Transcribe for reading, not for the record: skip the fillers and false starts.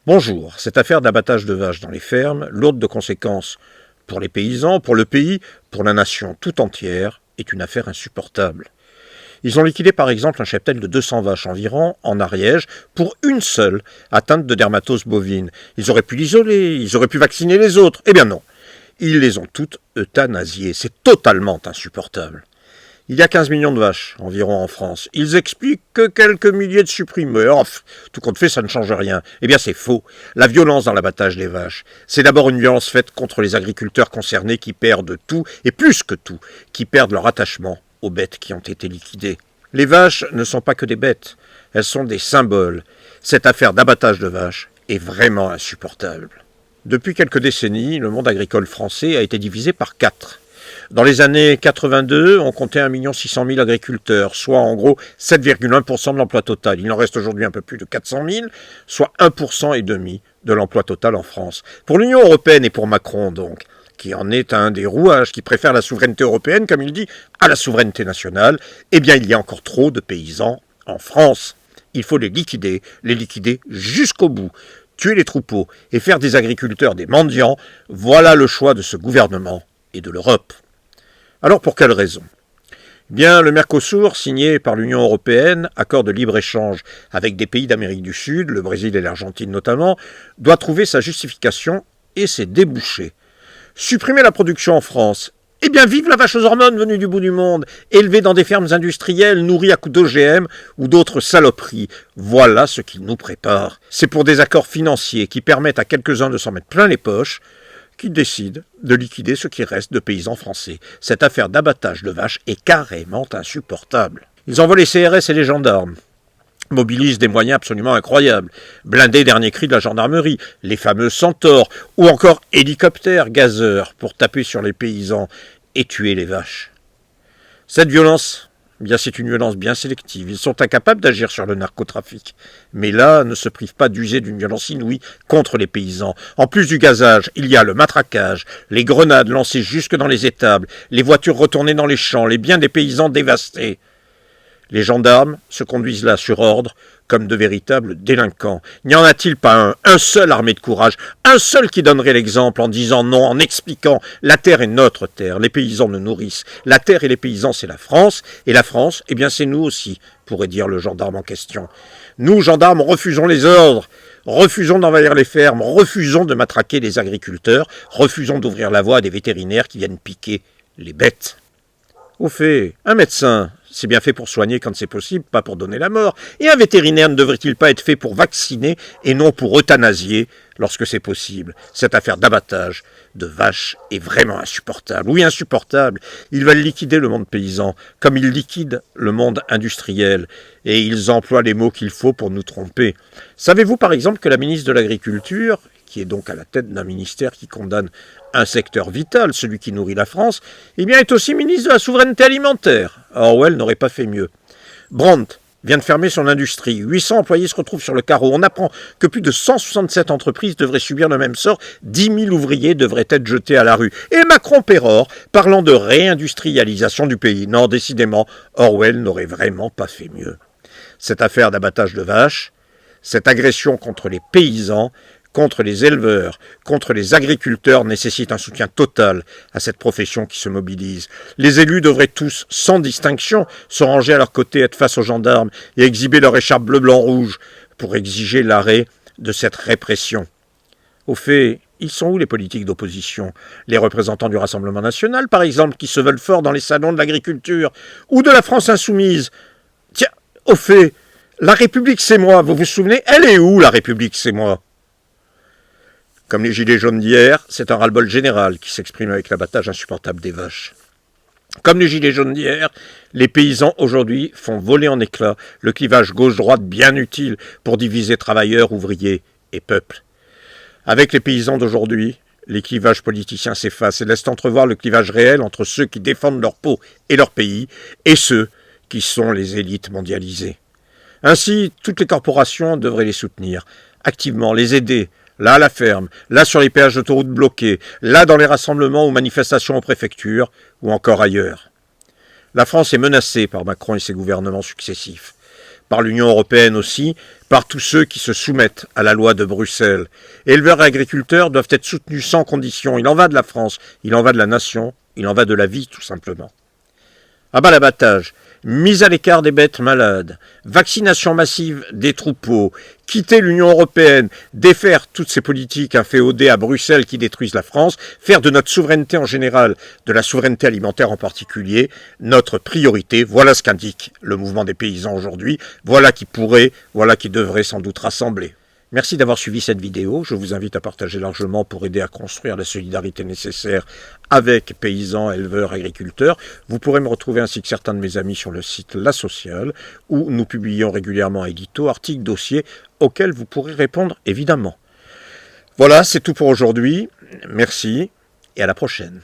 Bonjour, cette affaire d'abattage de vaches dans les fermes, lourde de conséquences pour les paysans, pour le pays, pour la nation tout entière, est une affaire insupportable. Ils ont liquidé par exemple un cheptel de 200 vaches environ en Ariège pour une seule atteinte de dermatose bovine. Ils auraient pu l'isoler, ils auraient pu vacciner les autres. Eh bien non, ils les ont toutes euthanasiées. C'est totalement insupportable. Il y a 15 millions de vaches environ en France. Ils expliquent que quelques milliers de supprimés. Tout compte fait, ça ne change rien. Eh bien, c'est faux. La violence dans l'abattage des vaches, c'est d'abord une violence faite contre les agriculteurs concernés qui perdent tout, et plus que tout, qui perdent leur attachement aux bêtes qui ont été liquidées. Les vaches ne sont pas que des bêtes, elles sont des symboles. Cette affaire d'abattage de vaches est vraiment insupportable. Depuis quelques décennies, le monde agricole français a été divisé par 4. Dans les années 82, on comptait 1 600 000 agriculteurs, soit en gros 7,1% de l'emploi total. Il en reste aujourd'hui un peu plus de 400 000, soit 1,5% de l'emploi total en France. Pour l'Union européenne et pour Macron donc, qui en est un des rouages, qui préfère la souveraineté européenne, comme il dit, à la souveraineté nationale, eh bien il y a encore trop de paysans en France. Il faut les liquider jusqu'au bout. Tuer les troupeaux et faire des agriculteurs des mendiants, voilà le choix de ce gouvernement et de l'Europe. Alors pour quelle raison ? Bien, le Mercosur, signé par l'Union européenne, accord de libre-échange avec des pays d'Amérique du Sud, le Brésil et l'Argentine notamment, doit trouver sa justification et ses débouchés. Supprimer la production en France. Eh bien, vive la vache aux hormones venue du bout du monde, élevée dans des fermes industrielles nourries à coups d'OGM ou d'autres saloperies. Voilà ce qu'il nous prépare. C'est pour des accords financiers qui permettent à quelques-uns de s'en mettre plein les poches qu'ils décident de liquider ce qui reste de paysans français. Cette affaire d'abattage de vaches est carrément insupportable. Ils envoient les CRS et les gendarmes, mobilisent des moyens absolument incroyables, blindés dernier cri de la gendarmerie, les fameux centaures, ou encore hélicoptères gazeurs pour taper sur les paysans et tuer les vaches. Cette violence, bien c'est une violence bien sélective. Ils sont incapables d'agir sur le narcotrafic. Mais là, ne se privent pas d'user d'une violence inouïe contre les paysans. En plus du gazage, il y a le matraquage, les grenades lancées jusque dans les étables, les voitures retournées dans les champs, les biens des paysans dévastés. Les gendarmes se conduisent là sur ordre, comme de véritables délinquants. N'y en a-t-il pas un seul armé de courage, un seul qui donnerait l'exemple en disant non, en expliquant « la terre est notre terre, les paysans nous nourrissent, la terre et les paysans c'est la France, et la France, eh bien c'est nous aussi », pourrait dire le gendarme en question. Nous, gendarmes, refusons les ordres, refusons d'envahir les fermes, refusons de matraquer les agriculteurs, refusons d'ouvrir la voie à des vétérinaires qui viennent piquer les bêtes. Au fait, un médecin, c'est bien fait pour soigner quand c'est possible, pas pour donner la mort. Et un vétérinaire ne devrait-il pas être fait pour vacciner et non pour euthanasier lorsque c'est possible ? Cette affaire d'abattage de vaches est vraiment insupportable. Oui, insupportable. Ils veulent liquider le monde paysan, comme ils liquident le monde industriel. Et ils emploient les mots qu'il faut pour nous tromper. Savez-vous par exemple que la ministre de l'Agriculture, qui est donc à la tête d'un ministère qui condamne un secteur vital, celui qui nourrit la France, eh bien est aussi ministre de la souveraineté alimentaire. Orwell n'aurait pas fait mieux. Brandt vient de fermer son industrie. 800 employés se retrouvent sur le carreau. On apprend que plus de 167 entreprises devraient subir le même sort. 10 000 ouvriers devraient être jetés à la rue. Et Macron-Pérord, parlant de réindustrialisation du pays. Non, décidément, Orwell n'aurait vraiment pas fait mieux. Cette affaire d'abattage de vaches, cette agression contre les paysans, contre les éleveurs, contre les agriculteurs nécessite un soutien total à cette profession qui se mobilise. Les élus devraient tous, sans distinction, se ranger à leur côté, être face aux gendarmes et exhiber leur écharpe bleu-blanc-rouge pour exiger l'arrêt de cette répression. Au fait, ils sont où les politiques d'opposition ? Les représentants du Rassemblement national, par exemple, qui se veulent forts dans les salons de l'agriculture, ou de la France insoumise ? Tiens, au fait, la République c'est moi, vous vous souvenez ? Elle est où, la République c'est moi ? Comme les gilets jaunes d'hier, c'est un ras-le-bol général qui s'exprime avec l'abattage insupportable des vaches. Comme les gilets jaunes d'hier, les paysans aujourd'hui font voler en éclats le clivage gauche-droite bien utile pour diviser travailleurs, ouvriers et peuple. Avec les paysans d'aujourd'hui, les clivages politiciens s'effacent et laissent entrevoir le clivage réel entre ceux qui défendent leur peau et leur pays et ceux qui sont les élites mondialisées. Ainsi, toutes les corporations devraient les soutenir, activement les aider, là à la ferme, là sur les péages d'autoroute bloqués, là dans les rassemblements ou manifestations aux préfectures, ou encore ailleurs. La France est menacée par Macron et ses gouvernements successifs. par l'Union européenne aussi, par tous ceux qui se soumettent à la loi de Bruxelles. Éleveurs et agriculteurs doivent être soutenus sans condition. Il en va de la France, il en va de la nation, il en va de la vie tout simplement. À bas l'abattage, mise à l'écart des bêtes malades, vaccination massive des troupeaux, quitter l'Union européenne, défaire toutes ces politiques inféodées à Bruxelles qui détruisent la France, faire de notre souveraineté en général, de la souveraineté alimentaire en particulier, notre priorité. Voilà ce qu'indique le mouvement des paysans aujourd'hui, voilà qui pourrait, voilà qui devrait sans doute rassembler. Merci d'avoir suivi cette vidéo. Je vous invite à partager largement pour aider à construire la solidarité nécessaire avec paysans, éleveurs, agriculteurs. Vous pourrez me retrouver ainsi que certains de mes amis sur le site La Sociale, où nous publions régulièrement éditos, articles, dossiers auxquels vous pourrez répondre évidemment. Voilà, c'est tout pour aujourd'hui. Merci et à la prochaine.